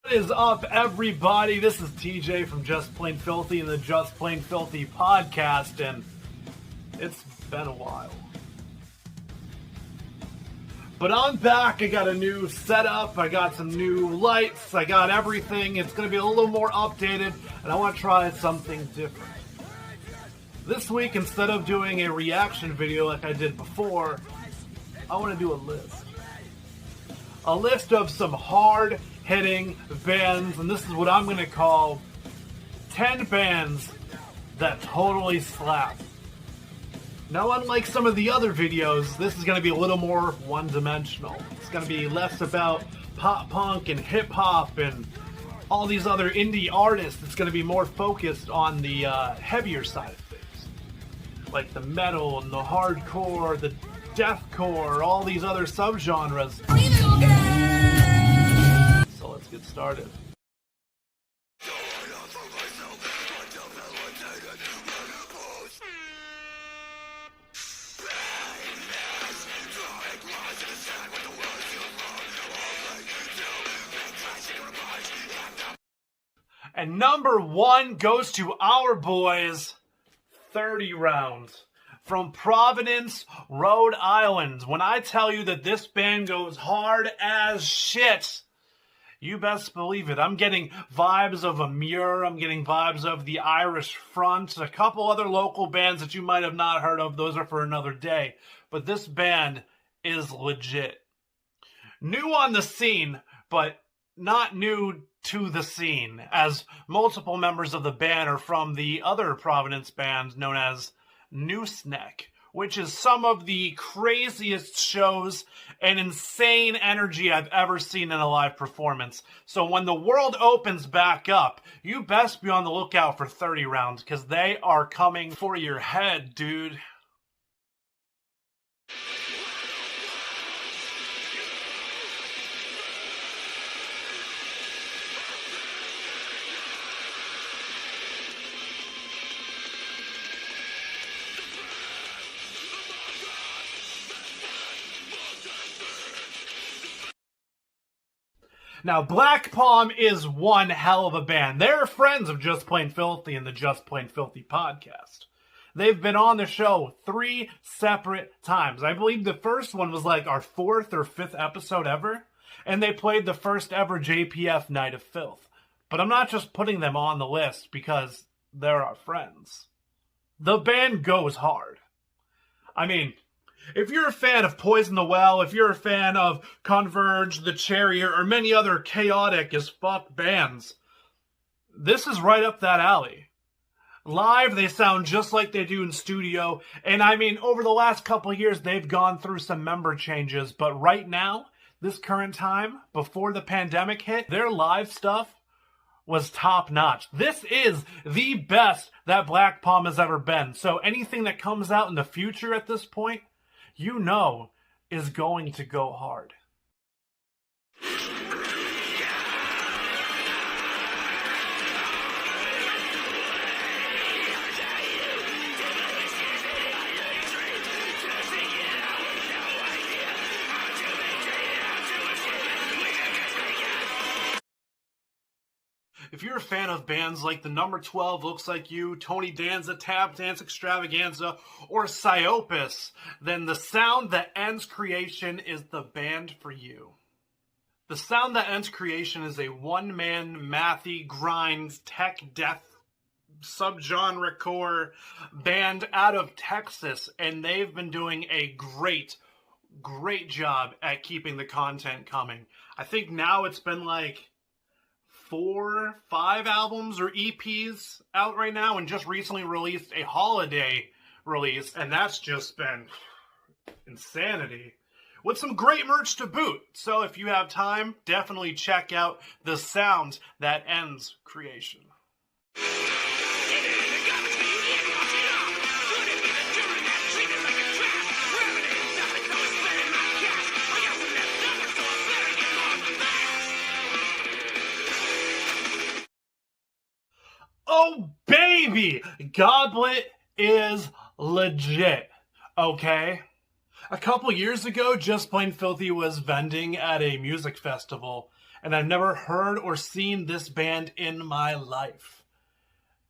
What is up, everybody? This is TJ from Just Plain Filthy and the Just Plain Filthy podcast, and it's been a while. But I'm back. I got a new setup, I got some new lights, I got everything. It's going to be a little more updated, and I want to try something different. This week, instead of doing a reaction video like I did before, I want to do a list. A list of some hard-hitting bands, and this is what I'm going to call 10 bands that totally slap. Now, unlike some of the other videos, this is going to be a little more one-dimensional. It's going to be less about pop-punk and hip-hop and all these other indie artists. It's going to be more focused on the heavier side of things, like the metal and the hardcore, the deathcore, all these other subgenres. So let's get started. And number one goes to our boys, 30 Rounds. From Providence, Rhode Island. When I tell you that this band goes hard as shit, you best believe it. I'm getting vibes of Amur, I'm getting vibes of the Irish Front, a couple other local bands that you might have not heard of. Those are for another day. But this band is legit. New on the scene, but not new to the scene, as multiple members of the band are from the other Providence band known as Nooseneck, which is some of the craziest shows and insane energy I've ever seen in a live performance. So when the world opens back up, you best be on the lookout for 30 Rounds, because they are coming for your head, dude. Now, Black Palm is one hell of a band. They're friends of Just Plain Filthy and the Just Plain Filthy podcast. They've been on the show 3 separate times. I believe the first one was like our 4th or 5th episode ever. And they played the first ever JPF Night of Filth. But I'm not just putting them on the list because they're our friends. The band goes hard. I mean, if you're a fan of Poison the Well, if you're a fan of Converge, The Chariot, or many other chaotic as fuck bands, this is right up that alley. Live, they sound just like they do in studio, and I mean, over the last couple of years, they've gone through some member changes, but right now, this current time, before the pandemic hit, their live stuff was top-notch. This is the best that Black Palm has ever been, so anything that comes out in the future at this point, you know, is going to go hard. If you're a fan of bands like the Number 12 Looks Like You, Tony Danza, Tap Dance Extravaganza, or Psyopus, then The Sound That Ends Creation is the band for you. The Sound That Ends Creation is a one-man, mathy, grind, tech death, subgenre core band out of Texas, and they've been doing a great job at keeping the content coming. I think now it's been like 4, 5 albums or EPs out right now, and just recently released a holiday release, and that's just been insanity. With some great merch to boot. So if you have time, definitely check out The Sound That Ends Creation. Oh, baby! Goblet is legit, okay? A couple years ago, Just Plain Filthy was vending at a music festival, and I've never heard or seen this band in my life.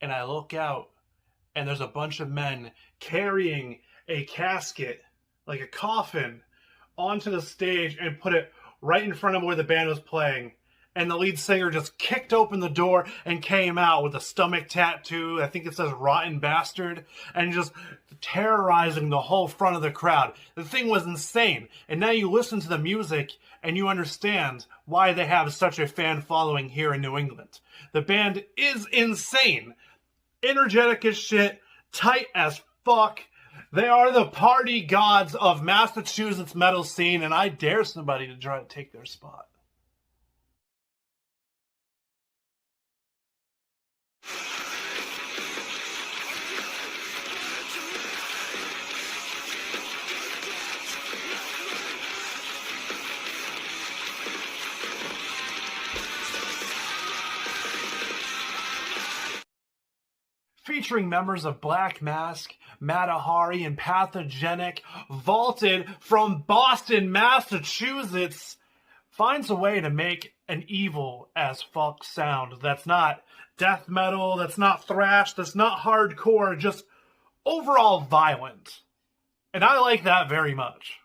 And I look out, and there's a bunch of men carrying a casket, like a coffin, onto the stage and put it right in front of where the band was playing. And the lead singer just kicked open the door and came out with a stomach tattoo. I think it says "Rotten Bastard," and just terrorizing the whole front of the crowd. The thing was insane. And now you listen to the music and you understand why they have such a fan following here in New England. The band is insane. Energetic as shit. Tight as fuck. They are the party gods of Massachusetts metal scene, and I dare somebody to try to take their spot. Featuring members of Black Mask, Matahari, and Pathogenic, vaulted from Boston, Massachusetts, finds a way to make an evil as fuck sound that's not death metal, that's not thrash, that's not hardcore, just overall violent. And I like that very much.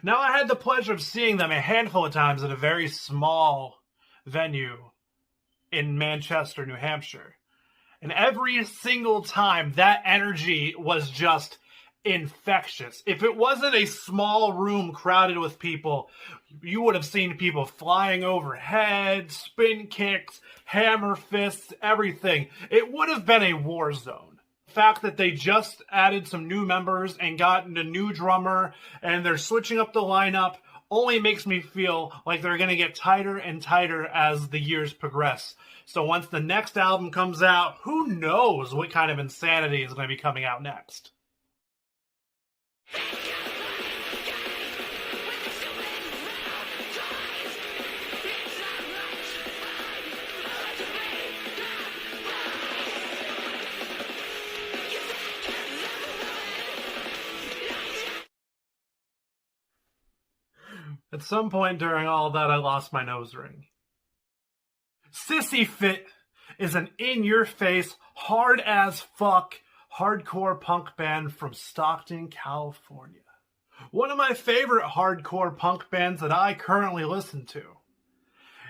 Now, I had the pleasure of seeing them a handful of times at a very small venue in Manchester, New Hampshire. And every single time, that energy was just infectious. If it wasn't a small room crowded with people, you would have seen people flying overhead, spin kicks, hammer fists, everything. It would have been a war zone. The fact that they just added some new members and gotten a new drummer and they're switching up the lineup only makes me feel like they're going to get tighter and tighter as the years progress. So once the next album comes out, who knows what kind of insanity is going to be coming out next. At some point during all that, I lost my nose ring. Sissyfit is an in-your-face, hard-as-fuck, hardcore punk band from Stockton, California. One of my favorite hardcore punk bands that I currently listen to.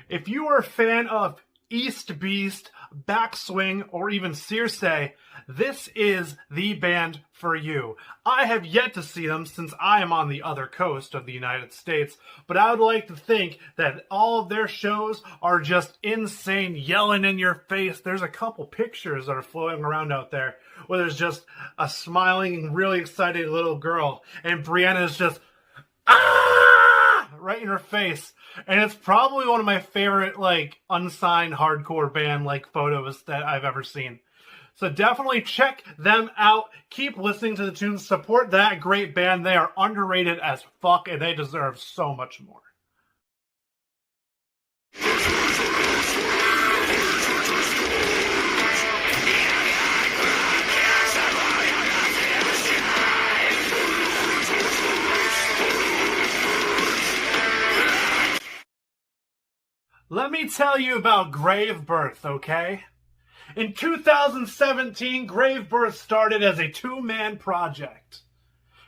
If you are a fan of East Beast, Backswing, or even Cerce, this is the band for you. I have yet to see them since I am on the other coast of the United States, but I would like to think that all of their shows are just insane, yelling in your face. There's a couple pictures that are floating around out there where there's just a smiling, really excited little girl, and Brianna's just, ah! Right in her face. And it's probably one of my favorite, unsigned hardcore band, photos that I've ever seen. So definitely check them out. Keep listening to the tunes. Support that great band. They are underrated as fuck, and they deserve so much more. Let me tell you about Gravebirth, okay? In 2017, Gravebirth started as a two-man project,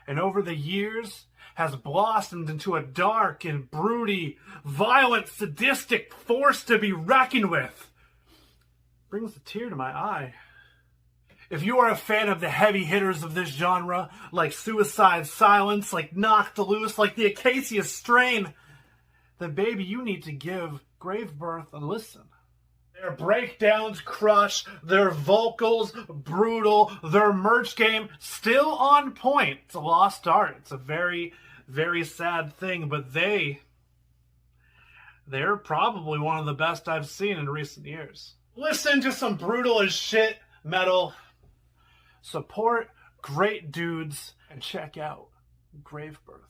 and over the years has blossomed into a dark and broody, violent, sadistic force to be reckoned with. Brings a tear to my eye. If you are a fan of the heavy hitters of this genre, like Suicide Silence, like Knocked Loose, like the Acacia Strain, then baby, you need to give Gravebirth a listen. Their breakdowns crush, their vocals brutal, their merch game still on point. It's a lost art. It's a very, very sad thing, but they're probably one of the best I've seen in recent years. Listen to some brutal as shit metal. Support great dudes and check out Gravebirth.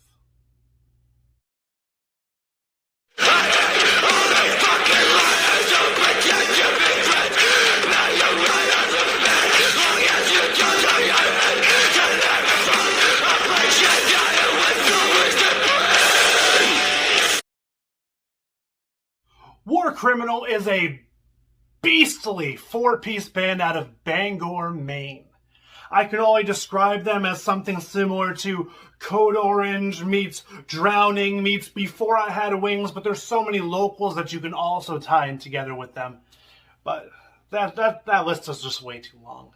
Criminal is a beastly 4-piece band out of Bangor, Maine. I can only describe them as something similar to Code Orange meets Drowning meets Before I Had Wings, but there's so many locals that you can also tie in together with them. But that list is just way too long.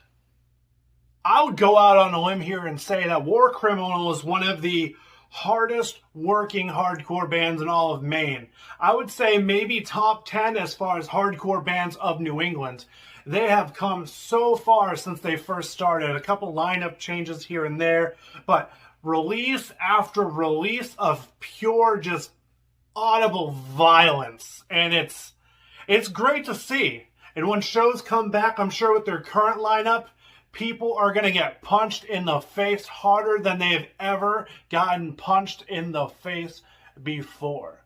I would go out on a limb here and say that War Criminal is one of the hardest working hardcore bands in all of Maine. I would say maybe top 10 as far as hardcore bands of New England. They have come so far since they first started. A couple lineup changes here and there, but release after release of pure, just audible violence. And it's great to see. And when shows come back, I'm sure with their current lineup, people are going to get punched in the face harder than they've ever gotten punched in the face before.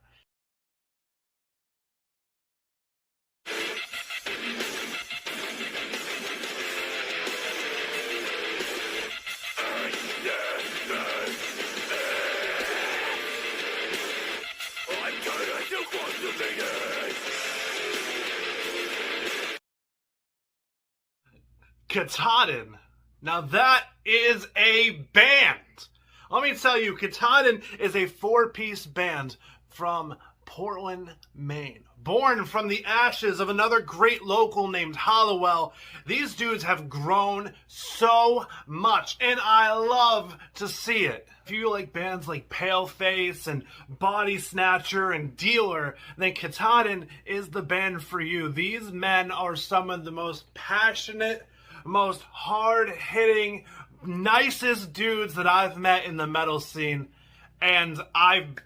Katahdin. Now that is a band. Let me tell you, Katahdin is a 4-piece band from Portland, Maine. Born from the ashes of another great local named Hollowell, these dudes have grown so much, and I love to see it. If you like bands like Paleface and Bodysnatcher and Dealer, then Katahdin is the band for you. These men are some of the most passionate, most hard-hitting, nicest dudes that I've met in the metal scene, and I'm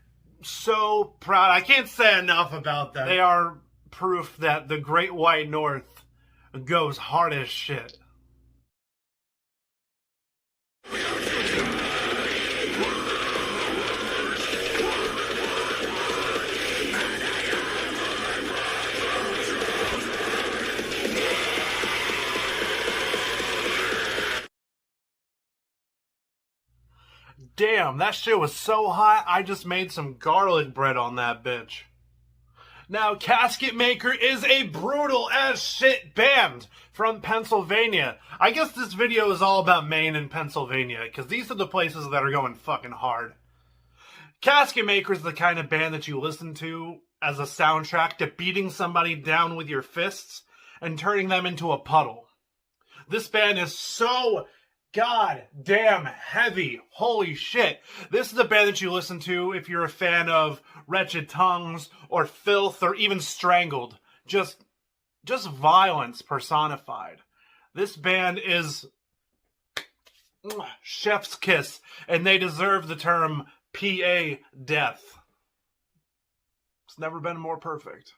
so proud. I can't say enough about them. They are proof that the Great White North goes hard as shit. Damn, that shit was so hot, I just made some garlic bread on that bitch. Now, Casket Maker is a brutal as shit band from Pennsylvania. I guess this video is all about Maine and Pennsylvania, because these are the places that are going fucking hard. Casket Maker is the kind of band that you listen to as a soundtrack to beating somebody down with your fists and turning them into a puddle. This band is so god damn heavy. Holy shit. This is the band that you listen to if you're a fan of Wretched Tongues or Filth or even Strangled. Just violence personified. This band is chef's kiss, and they deserve the term PA death. It's never been more perfect.